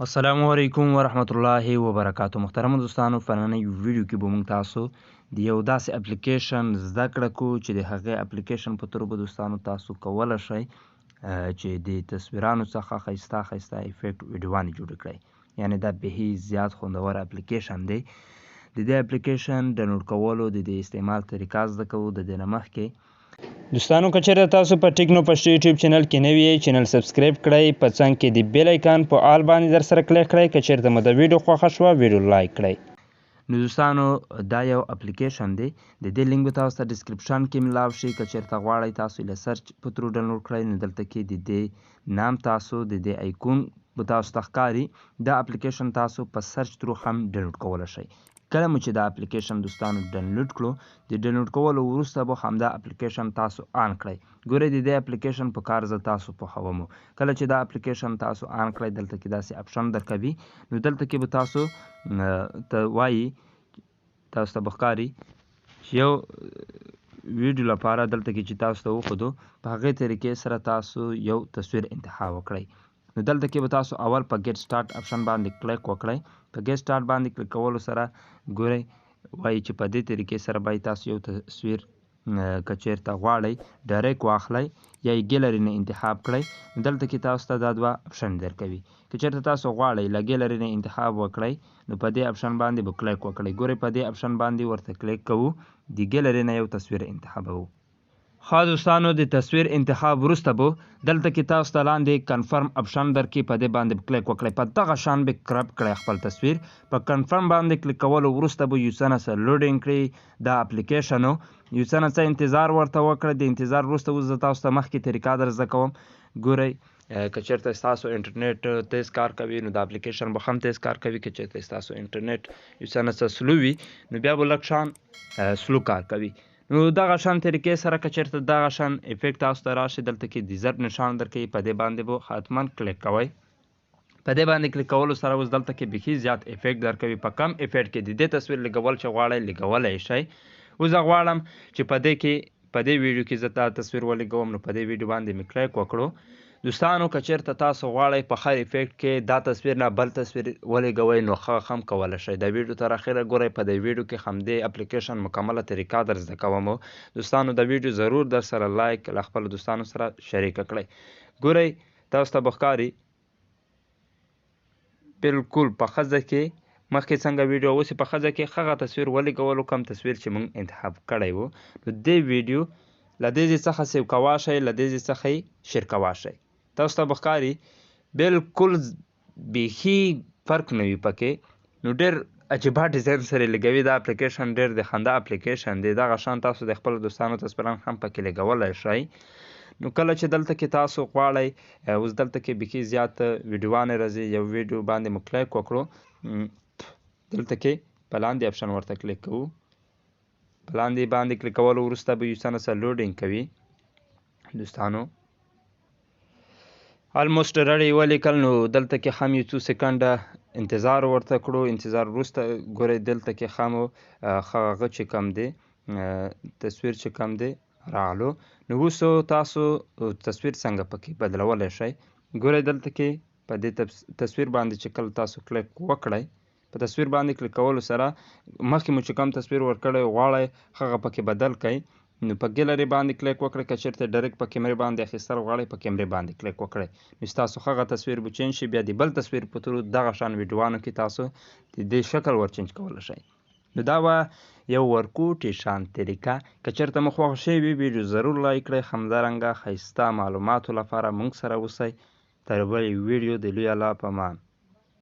السلام علیکم ورحمت الله وبرکاتو. محترم دوستانو، په نننۍ ویډیو کې به موږ تاسو د یو داسې اپلیکیشن زده کړه کوو چې د هغې اپلیکیشن په تور به دوستانو تاسو کولی شئ چې د تصویرانو څخه ښایسته ښایسته افیکټ ویډیوانې جوړې کړئ. یعنې دا بهي زیات خوندور اپلیکیشن دی. د دې اپلیکیشن ډاونلوډ کولو د دې استعمال طریقه زده کوو. د دې نه مخکې دوستانو که چېرته تاسو په ټیکنو پښتو یوټیوب چینل کې نوي یئ، چینل سبسکرایب کړئ، په څنګ کې د بیل ایکان په آل باندې در سره کلیک کړئ. که چېرته مو د ویډیو خوښه شوه ویډیو لایک کړئ. نو دوستانو دا یو اپلیکیشن دی، د دې لینک به تاسو ته ډسکرپشن کې ملاو شي. که چېرته غواړئ تاسو له سرچ په ترو ډاونلوډ کړئ، نو دلته کې د دې نام تاسو د دې ایکون به تاسو ته ښکاري. دا اپلیکیشن تاسو په سرچ ترو هم ډاونلوډ کولی شئ. کله مو چې دا اپلیکیشن دوستانو ډاونلوډ کړو، د ډاونلوډ کولو وروسته به همدا اپلیکیشن تاسو آن کړئ. ګورئ د دې اپلیکیشن په کار زه تاسو پوهوم. کله چې دا اپلیکیشن تاسو آن کړئ، دلته کې داسې اپشن درکوي. نو دلته کې به تاسو ته وایي، تاسو ته به ښکاري چې یو ویډیو لپاره دلته کې چې تاسو ته وښودو، په هغې طریقې سره تاسو یو تصویر انتخاب وکړئ. نو دلته کې به تاسو اول په ګیټ سټارټ اپشن باندې کلیک وکړئ. په ګیټ سټارټ باندې کلیک کولو سره ګورئ وایي چې په دې طریقې سره باید تاسو یو تصویر که چېرته غواړئ ډایرکټ واخلئ یا یې ګیلري نه انتخاب کړئ. دلته کې تاسو ته دا دوه اپشن درکوي. که چېرته تاسو غواړئ له ګیلري نه انتخاب وکړئ، نو په دې اپشن باندې به کلیک وکړئ. ګورئ په دې اپشن باندې ورته کلیک کوو، د ګیلري نه یو تصویر انتخابوو. ښه دوستانو، د تصویر انتخاب وروسته به دلته کې تاسو ته لاندې کنفرم اپشن درکړي، په دې باندې کلیک وکړئ. په دغه شان به کرپ کړئ خپل تصویر. په کنفرم باندې کلیک کولو وروسته به یو څه نسه لوډینګ کړي دا اپلیکیشنو. یو څه نسه انتظار ورته وکړئ. د انتظار وروسته اوس زه تاسو ته مخکې طریقه در زده کوم. ګورئ که چېرته ستاسو انټرنیټ تیز کار کوي، نو د اپلیکیشن به هم تیز کار کوي. که چېرته ستاسو انټرنیټ یو څه نسه سلو وي، نو بیا به لږ شان سلو کار کوي. نو دغه شان طریقې سره که چېرته دغه شان افیکټ تاسو ته راشي، دلته کې د ضرب نشان درکوي، په دې باندې به حتما کلیک کوئ. په دې باندې کلیک کولو سره اوس دلته کې بیخي زیات افیکټ درکوي. په کم افیکټ کې د دې تصویر لګول چې غواړئ لګولی شئ. اوس زه غواړم چې په دې ویډیو کې زه دا تصویر ولګوم، نو په دې ویډیو باندې مې کلیک وکړو. دوستانو که چېرته تاسو غواړئ په هر افیکټ کې دا تصویر نه بل تصویر ولګوئ، نو ښه هم کولی شئ. دا ویډیو تر اخره ګورئ. په دې ویډیو کې همدې اپلیکیشن مکمله طریقه در زده کوم. دوستانو دا ویډیو ضرور در سره لایک له خپلو دوستانو سره شریکه کړئ. ګورئ تاسو ته به ښکاري بالکل په ښځه کې مخکې څنګه ویډیو اوس په ښځه کې هغه تصویر ولګولو کوم تصویر چې موږ انتخاب کړی و. نو دې ویډیو له دې ځای څخه سیو کولی شئ، له دې ځای څخه یې شیر کولی شئ. تاسو ته به ښکاري بالکل بیخي فرق نه وي پکې. نو ډېر عجیبه ډیزاین سره لګوي دا اپلیکیشن. ډېر د خندا اپلیکیشن دی. دغه شان تاسو د خپلو دوستانو تصویران هم پکې لګولی شئ. نو کله چې دلته کې تاسو غواړئ، اوس دلته کې بیخي زیات ویډیوانې راځي. یو ویډیو باندې مو کلیک وکړو، دلته کې په لاندې اپشن ورته کلیک کوو. په لاندې باندې کلیک کولو وروسته به یو څه نسه لوډینګ کوي. دوستانو الموسټ رډی ولیکل، نو دلته کې هم یو څو سکنډه انتظار ورته کړو. انتظار وروسته ګورئ دلته کې هم هغه چې کوم دی تصویر چې کوم دی راغلو. نو اوس تاسو تصویر څنګه پکې بدلولی شئ. ګورئ دلته کې په دې تصویر باندې چې کله تاسو کلیک وکړئ، په تصویر باندې کلیک کولو سره مخکې مو چې کوم تصویر ورکړی غواړئ هغه پکې بدل کړئ. نو په ګیلري باندې کلیک وکړئ. که چېرته ډایرکټ په کیمرې باندې اخیستل غواړئ، په کیمرې باندې کلیک وکړئ. نو ستاسو هغه تصویر به چینج شي. بیا د بل تصویر په تورو دغه شان ویډیوانو کې تاسو د دې شکل ور چینج کولی شئ. نو دا وه یو ورکوټې شان طریقه. که چېرته مو خوښه شوې وي ویډیو ضرور لایک کړئ. همدارنګه ښایسته معلوماتو لپاره موږ سره اوسئ. تر بلې ویډیو د لوی الله په امان.